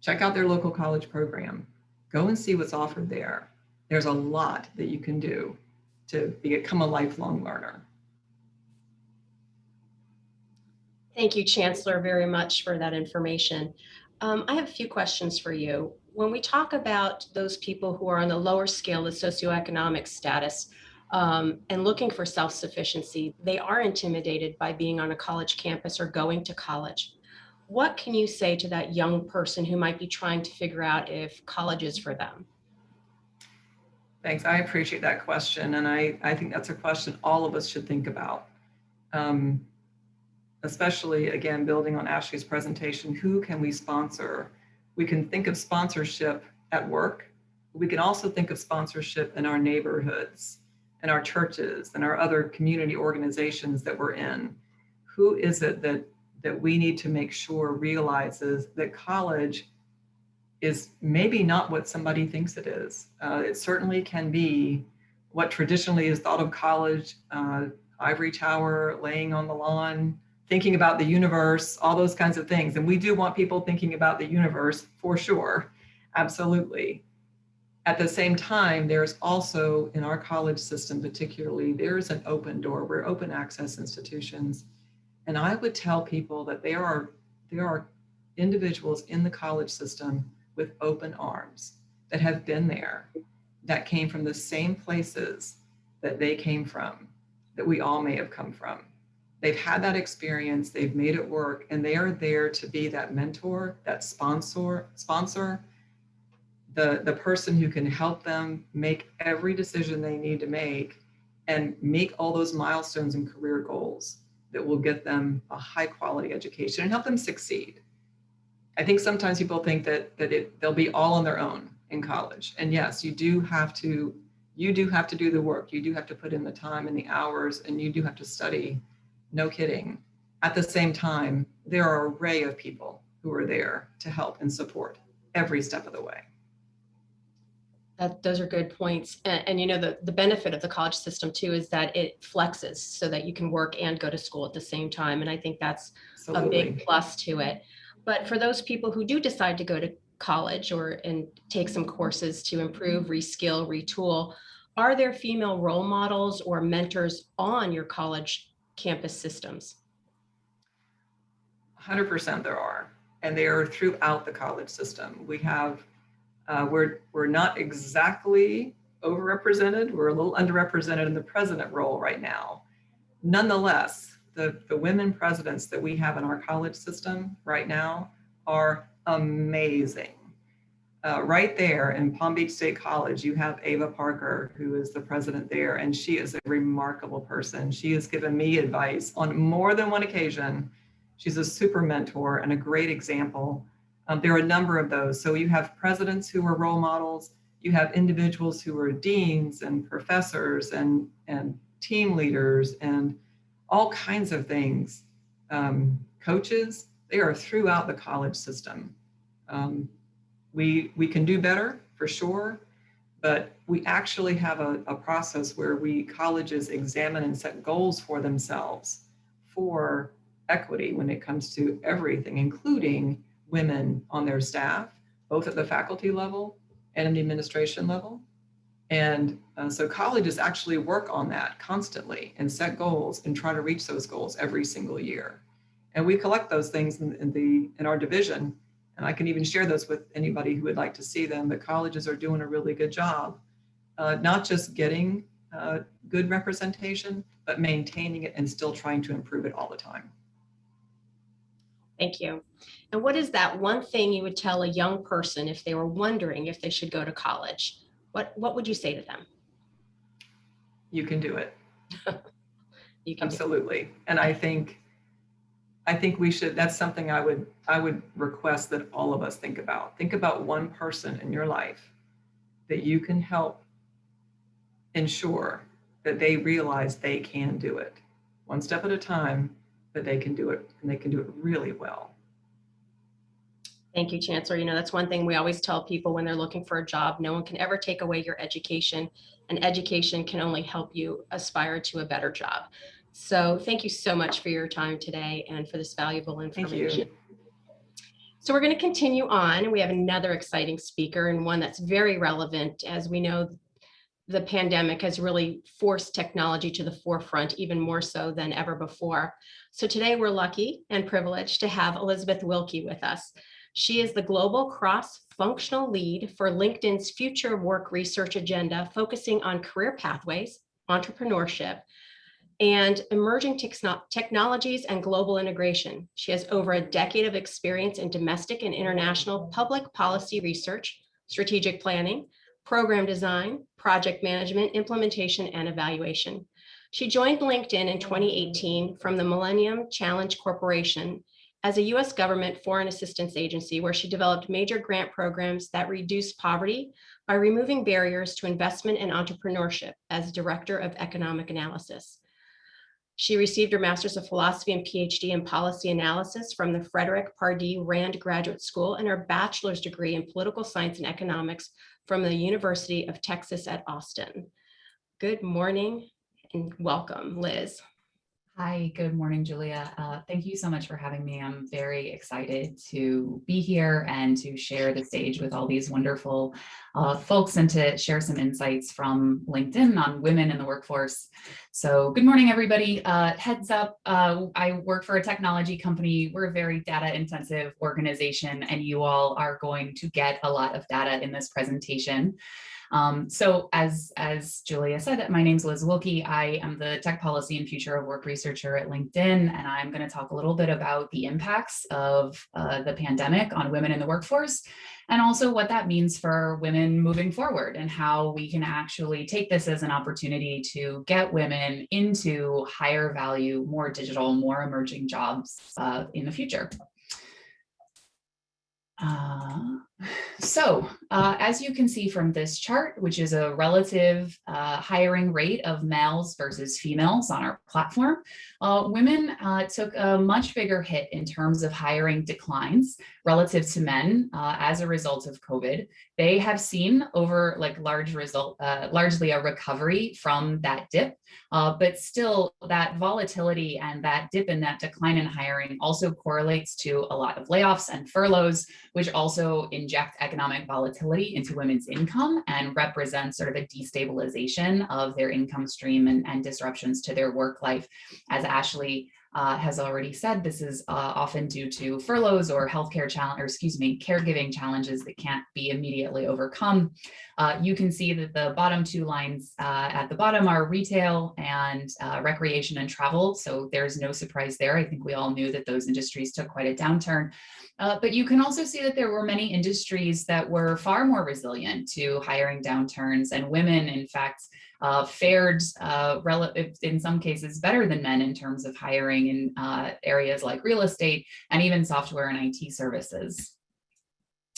Check out their local college program. Go and see what's offered there. There's a lot that you can do to become a lifelong learner. Thank you, Chancellor, very much for that information. I have a few questions for you. When we talk about those people who are on the lower scale of socioeconomic status and looking for self-sufficiency, they are intimidated by being on a college campus or going to college. What can you say to that young person who might be trying to figure out if college is for them? Thanks. I appreciate that question. And I think that's a question all of us should think about. Especially, again, building on Ashley's presentation, who can we sponsor? We can think of sponsorship at work. We can also think of sponsorship in our neighborhoods and our churches and our other community organizations that we're in. Who is it that we need to make sure realizes that college is maybe not what somebody thinks it is. It certainly can be what traditionally is thought of college, ivory tower, laying on the lawn, thinking about the universe, all those kinds of things. And we do want people thinking about the universe for sure, absolutely. At the same time, there's also in our college system particularly, there's an open door. We're open access institutions. And I would tell people that there are individuals in the college system with open arms that have been there, that came from the same places that they came from, that we all may have come from. They've had that experience, they've made it work, and they are there to be that mentor, that sponsor, the person who can help them make every decision they need to make and make all those milestones and career goals that will get them a high quality education and help them succeed. I think sometimes people think that they'll be all on their own in college. And yes, you do have to do the work. You do have to put in the time and the hours, and you do have to study. No kidding. At the same time, there are an array of people who are there to help and support every step of the way. Those are good points. And you know, the benefit of the college system too is that it flexes so that you can work and go to school at the same time. And I think that's a Absolutely. big plus to it. But for those people who do decide to go to college and take some courses to improve, reskill, retool, are there female role models or mentors on your college campus systems? 100% there are, and they are throughout the college system. We have, we're not exactly overrepresented. We're a little underrepresented in the president role right now. Nonetheless, the women presidents that we have in our college system right now are amazing. Right there in Palm Beach State College, you have Ava Parker, who is the president there, and she is a remarkable person. She has given me advice on more than one occasion. She's a super mentor and a great example. There are a number of those. So you have presidents who are role models. You have individuals who are deans and professors and team leaders and all kinds of things. Coaches, they are throughout the college system. We can do better for sure, but we actually have a process where colleges examine and set goals for themselves for equity when it comes to everything, including women on their staff, both at the faculty level and in the administration level. And so colleges actually work on that constantly and set goals and try to reach those goals every single year. And we collect those things in our division. And I can even share those with anybody who would like to see them, but colleges are doing a really good job, not just getting good representation, but maintaining it and still trying to improve it all the time. Thank you. And what is that one thing you would tell a young person if they were wondering if they should go to college? What would you say to them? You can do it. You can Absolutely. And I think we should, that's something I would request that all of us think about. Think about one person in your life that you can help ensure that they realize they can do it one step at a time, but they can do it, and they can do it really well. Thank you, Chancellor. You know, that's one thing we always tell people when they're looking for a job. No one can ever take away your education, and education can only help you aspire to a better job. So thank you so much for your time today and for this valuable information. Thank you. So we're going to continue on, and we have another exciting speaker, and one that's very relevant. As we know, the pandemic has really forced technology to the forefront, even more so than ever before. So today we're lucky and privileged to have Elizabeth Wilkie with us. She is the global cross-functional lead for LinkedIn's future work research agenda, focusing on career pathways, entrepreneurship, and emerging technologies and global integration. She has over a decade of experience in domestic and international public policy research, strategic planning, program design, project management, implementation, and evaluation. She joined LinkedIn in 2018 from the Millennium Challenge Corporation as a U.S. government foreign assistance agency, where she developed major grant programs that reduce poverty by removing barriers to investment and entrepreneurship as Director of Economic Analysis. She received her Master's of Philosophy and PhD in Policy Analysis from the Frederick Pardee Rand Graduate School and her bachelor's degree in Political Science and Economics from the University of Texas at Austin. Good morning and welcome, Liz. Hi, good morning, Julia. Thank you so much for having me. I'm very excited to be here and to share the stage with all these wonderful folks and to share some insights from LinkedIn on women in the workforce. So good morning, everybody. Heads up, I work for a technology company. We're a very data intensive organization, and you all are going to get a lot of data in this presentation. So as Julia said, my name's Liz Wilkie. I am the Tech Policy and Future of Work researcher at LinkedIn, and I'm going to talk a little bit about the impacts of the pandemic on women in the workforce, and also what that means for women moving forward and how we can actually take this as an opportunity to get women into higher value, more digital, more emerging jobs in the future. So as you can see from this chart, which is a relative hiring rate of males versus females on our platform, women took a much bigger hit in terms of hiring declines relative to men as a result of COVID. They have seen over largely a recovery from that dip, but still that volatility and that dip in that decline in hiring also correlates to a lot of layoffs and furloughs, which also inject economic volatility into women's income and represent sort of a destabilization of their income stream and disruptions to their work life. As Ashley has already said, this is often due to furloughs or caregiving challenges that can't be immediately overcome. You can see that the bottom two lines at the bottom are retail and recreation and travel. So there's no surprise there. I think we all knew that those industries took quite a downturn. But you can also see that there were many industries that were far more resilient to hiring downturns, and women, in fact, fared in some cases better than men in terms of hiring in areas like real estate and even software and IT services.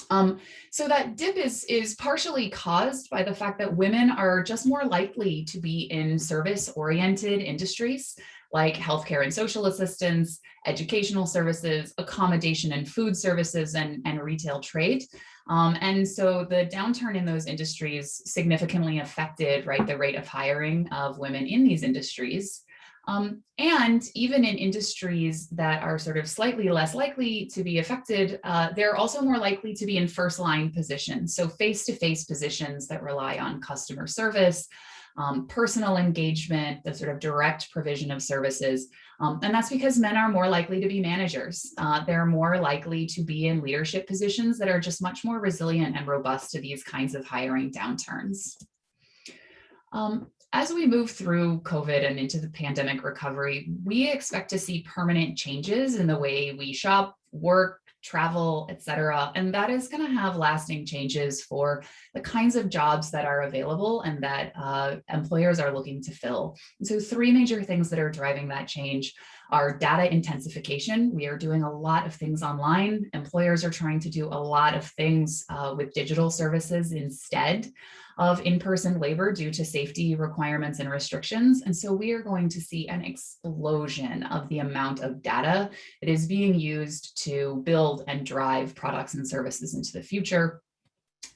So that dip is partially caused by the fact that women are just more likely to be in service-oriented industries like healthcare and social assistance, educational services, accommodation and food services, and retail trade. And so the downturn in those industries significantly affected, right, the rate of hiring of women in these industries. And even in industries that are sort of slightly less likely to be affected, they're also more likely to be in first line positions. So face-to-face positions that rely on customer service, personal engagement, the sort of direct provision of services. And that's because men are more likely to be managers. They're more likely to be in leadership positions that are just much more resilient and robust to these kinds of hiring downturns. As we move through COVID and into the pandemic recovery, we expect to see permanent changes in the way we shop, work, travel, et cetera. And that is going to have lasting changes for the kinds of jobs that are available and that employers are looking to fill. And so three major things that are driving that change are data intensification. We are doing a lot of things online. Employers are trying to do a lot of things with digital services instead of in-person labor due to safety requirements and restrictions. And so we are going to see an explosion of the amount of data that is being used to build and drive products and services into the future.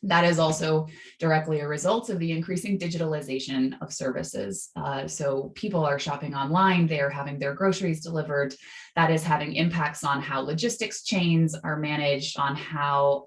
That is also directly a result of the increasing digitalization of services. So people are shopping online, they're having their groceries delivered. That is having impacts on how logistics chains are managed, on how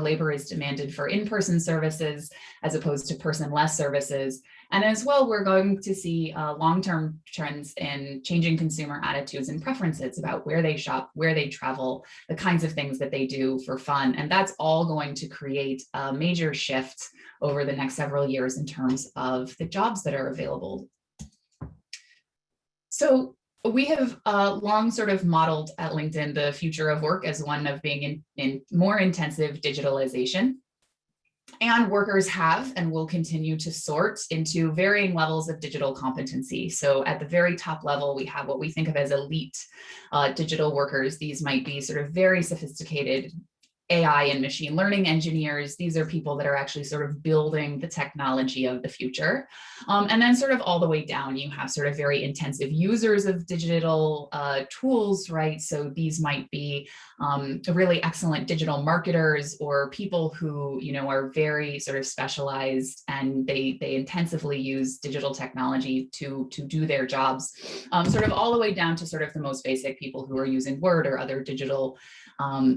labor is demanded for in-person services as opposed to person-less services. And as well, we're going to see long-term trends in changing consumer attitudes and preferences about where they shop, where they travel, the kinds of things that they do for fun. And that's all going to create a major shift over the next several years in terms of the jobs that are available. So we have long sort of modeled at LinkedIn the future of work as one of being in more intensive digitalization. And workers have and will continue to sort into varying levels of digital competency. So at the very top level, we have what we think of as elite digital workers. These might be sort of very sophisticated AI and machine learning engineers. These are people that are actually sort of building the technology of the future. And then sort of all the way down, you have sort of very intensive users of digital tools, right? So these might be really excellent digital marketers or people who, you know, are very sort of specialized and they intensively use digital technology to do their jobs, sort of all the way down to sort of the most basic people who are using Word or other digital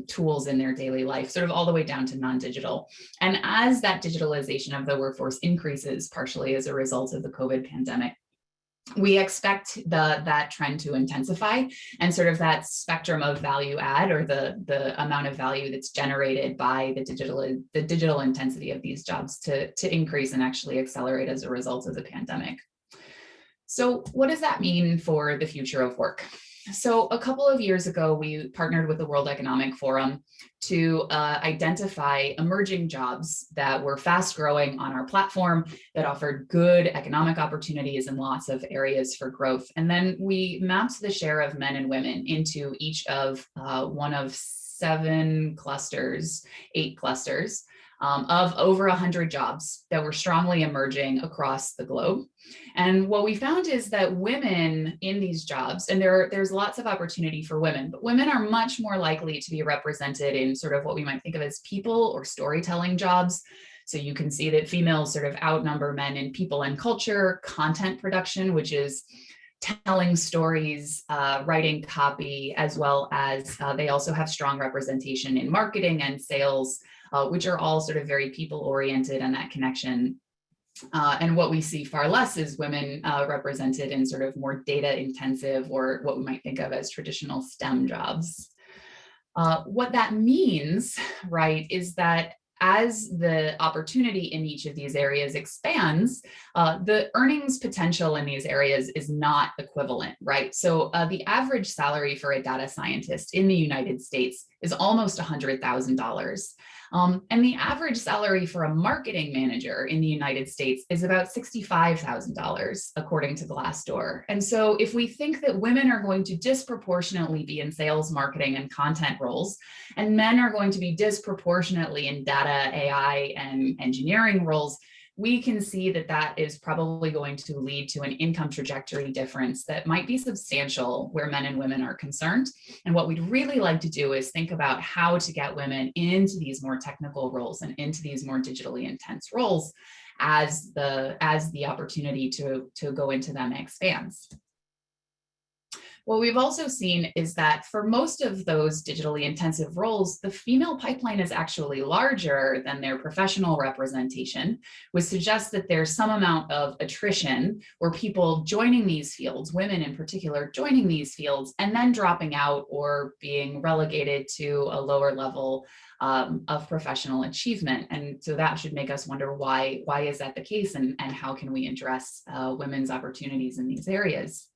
tools in their daily life, sort of all the way down to non-digital. And as that digitalization of the workforce increases, partially as a result of the COVID pandemic, we expect that trend to intensify and sort of that spectrum of value add or the amount of value that's generated by the digital intensity of these jobs to increase and actually accelerate as a result of the pandemic. So what does that mean for the future of work? So a couple of years ago, we partnered with the World Economic Forum to identify emerging jobs that were fast growing on our platform that offered good economic opportunities and lots of areas for growth. And then we mapped the share of men and women into each of one of 8 clusters of over 100 jobs that were strongly emerging across the globe. And what we found is that women in these jobs, and there's lots of opportunity for women, but women are much more likely to be represented in sort of what we might think of as people or storytelling jobs. So you can see that females sort of outnumber men in people and culture, content production, which is telling stories, writing copy, as well as they also have strong representation in marketing and sales, which are all sort of very people oriented and that connection. And what we see far less is women represented in sort of more data intensive or what we might think of as traditional STEM jobs. What that means, right, is that as the opportunity in each of these areas expands, the earnings potential in these areas is not equivalent, right? So the average salary for a data scientist in the United States is almost $100,000. And the average salary for a marketing manager in the United States is about $65,000, according to Glassdoor. And so if we think that women are going to disproportionately be in sales, marketing, and content roles, and men are going to be disproportionately in data, AI, and engineering roles, we can see that that is probably going to lead to an income trajectory difference that might be substantial where men and women are concerned. And what we'd really like to do is think about how to get women into these more technical roles and into these more digitally intense roles as the opportunity to go into them expands. What we've also seen is that for most of those digitally intensive roles, the female pipeline is actually larger than their professional representation, which suggests that there's some amount of attrition or people joining these fields, women in particular, joining these fields and then dropping out or being relegated to a lower level of professional achievement. And so that should make us wonder why is that the case and how can we address women's opportunities in these areas.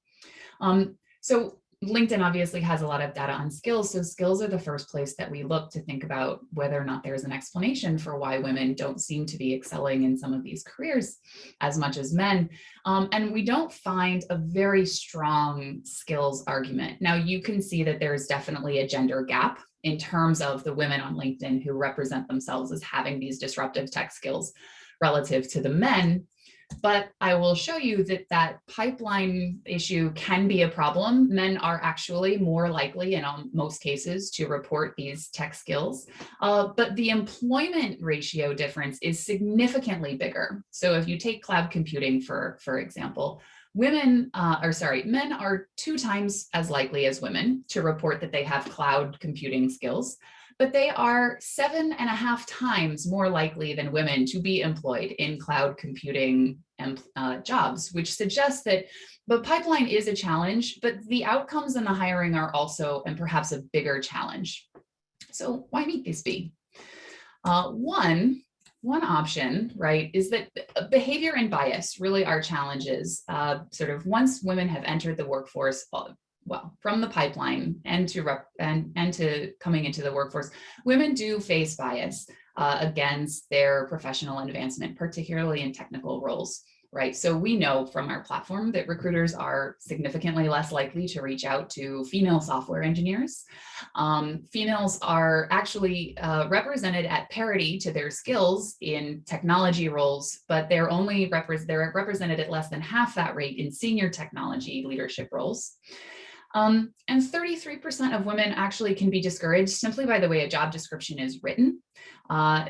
So LinkedIn obviously has a lot of data on skills. So skills are the first place that we look to think about whether or not there's an explanation for why women don't seem to be excelling in some of these careers as much as men. And we don't find a very strong skills argument. Now you can see that there's definitely a gender gap in terms of the women on LinkedIn who represent themselves as having these disruptive tech skills relative to the men. But I will show you that that pipeline issue can be a problem. Men are actually more likely in most cases to report these tech skills, but the employment ratio difference is significantly bigger. So if you take cloud computing, for example, men are 2 times as likely as women to report that they have cloud computing skills, but they are 7.5 times more likely than women to be employed in cloud computing jobs, which suggests that the pipeline is a challenge, but the outcomes in the hiring are also, and perhaps a bigger challenge. So why might this be? One option, right, is that behavior and bias really are challenges. Sort of once women have entered the workforce, well, from the pipeline and to coming into the workforce, women do face bias against their professional advancement, particularly in technical roles, right? So we know from our platform that recruiters are significantly less likely to reach out to female software engineers. Females are actually represented at parity to their skills in technology roles, but they're represented at less than half that rate in senior technology leadership roles. And 33% of women actually can be discouraged simply by the way a job description is written.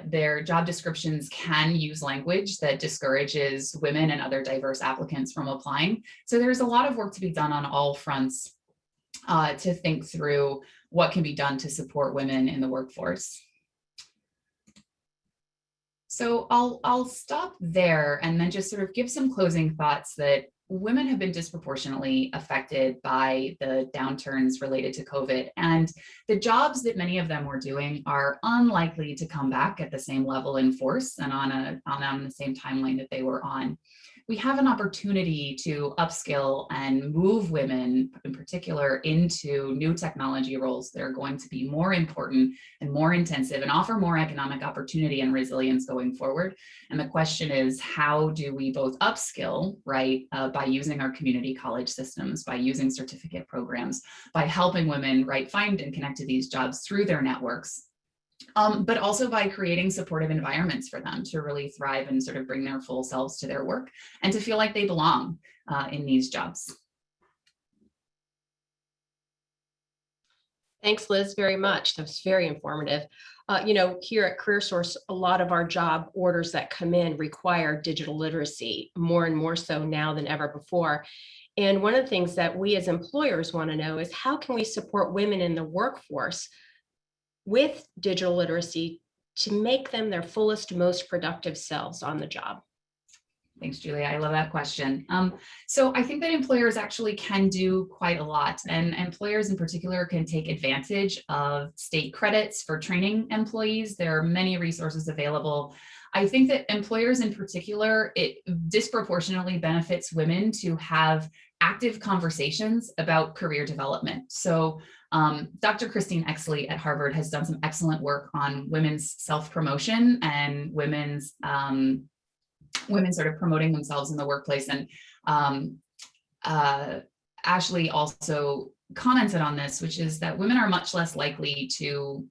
Their job descriptions can use language that discourages women and other diverse applicants from applying. So there's a lot of work to be done on all fronts to think through what can be done to support women in the workforce. So I'll stop there and then just sort of give some closing thoughts that women have been disproportionately affected by the downturns related to COVID, and the jobs that many of them were doing are unlikely to come back at the same level in force and on the same timeline that they were on. we have an opportunity to upskill and move women in particular into new technology roles that are going to be more important and more intensive and offer more economic opportunity and resilience going forward. And the question is, how do we both upskill, right, by using our community college systems, by using certificate programs, by helping women, right, find and connect to these jobs through their networks, but also by creating supportive environments for them to really thrive and sort of bring their full selves to their work and to feel like they belong in these jobs. Thanks, Liz, very much. That was very informative. Here at CareerSource, a lot of our job orders that come in require digital literacy, more and more so now than ever before. And one of the things that we as employers want to know is, how can we support women in the workforce with digital literacy to make them their fullest, most productive selves on the job? Thanks, Julia. I love that question. So I think that employers actually can do quite a lot, and employers in particular can take advantage of state credits for training employees. There are many resources available. I think that employers in particular, it disproportionately benefits women to have active conversations about career development. So Dr. Christine Exley at Harvard has done some excellent work on women's self-promotion and women sort of promoting themselves in the workplace. And Ashley also commented on this, which is that women are much less likely to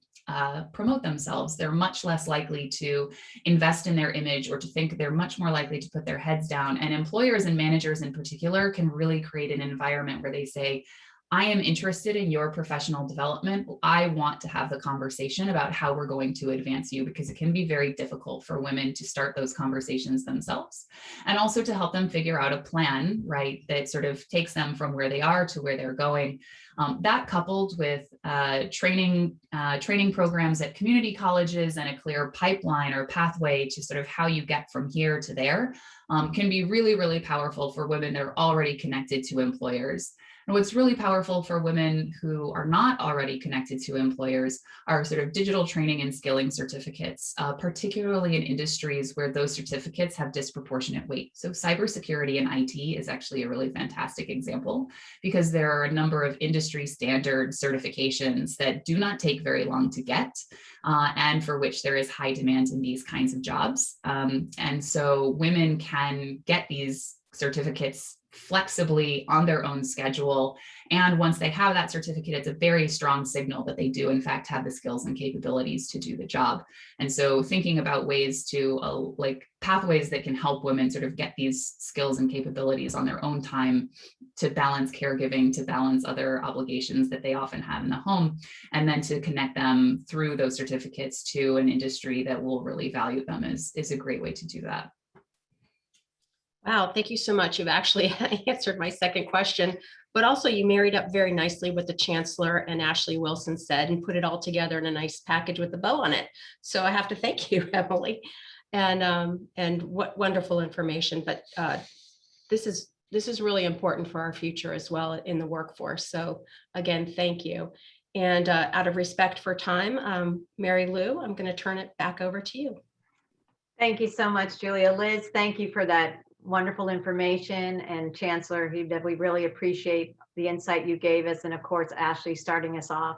promote themselves. They're much less likely to invest in their image, or to think. They're much more likely to put their heads down. And employers and managers in particular can really create an environment where they say, I am interested in your professional development. I want to have the conversation about how we're going to advance you, because it can be very difficult for women to start those conversations themselves, and also to help them figure out a plan, right, that sort of takes them from where they are to where they're going. That coupled with training programs at community colleges and a clear pipeline or pathway to sort of how you get from here to there can be really, really powerful for women that are already connected to employers. And what's really powerful for women who are not already connected to employers are sort of digital training and skilling certificates, particularly in industries where those certificates have disproportionate weight. So cybersecurity and IT is actually a really fantastic example, because there are a number of industry standard certifications that do not take very long to get, and for which there is high demand in these kinds of jobs. And so women can get these certificates flexibly on their own schedule. And once they have that certificate, it's a very strong signal that they do in fact have the skills and capabilities to do the job. And so thinking about ways to like pathways that can help women sort of get these skills and capabilities on their own time to balance caregiving, to balance other obligations that they often have in the home, and then to connect them through those certificates to an industry that will really value them is a great way to do that. Wow, thank you so much. You've actually answered my second question, but also you married up very nicely with the Chancellor and Ashley Wilson said, and put it all together in a nice package with a bow on it. So I have to thank you, Emily, and what wonderful information. But this is really important for our future as well in the workforce. So again, thank you. And out of respect for time, Mary Lou, I'm going to turn it back over to you. Thank you so much, Julia. Liz, thank you for that wonderful information. And Chancellor, we really appreciate the insight you gave us. And of course, Ashley starting us off.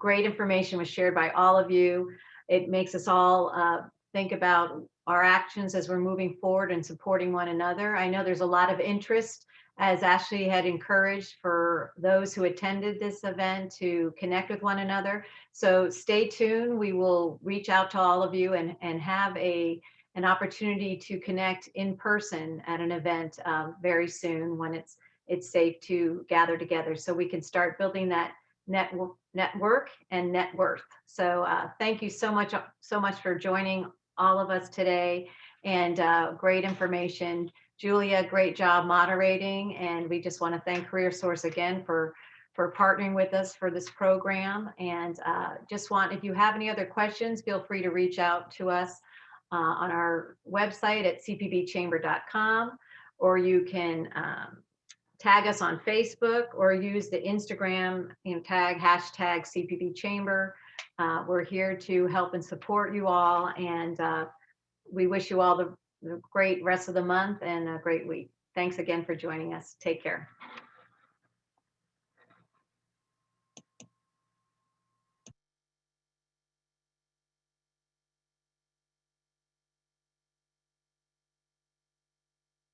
Great information was shared by all of you. It makes us all think about our actions as we're moving forward and supporting one another. I know there's a lot of interest, as Ashley had encouraged, for those who attended this event to connect with one another. So stay tuned. We will reach out to all of you and have an opportunity to connect in person at an event very soon, when it's safe to gather together, so we can start building that network and net worth. So thank you so much for joining all of us today, and great information. Julia, great job moderating, and we just want to thank CareerSource again for partnering with us for this program. And if you have any other questions, feel free to reach out to us on our website at cpbchamber.com, or you can tag us on Facebook, or use the Instagram tag #CPBChamber. We're here to help and support you all, and we wish you all the a great rest of the month and a great week. Thanks again for joining us. Take care.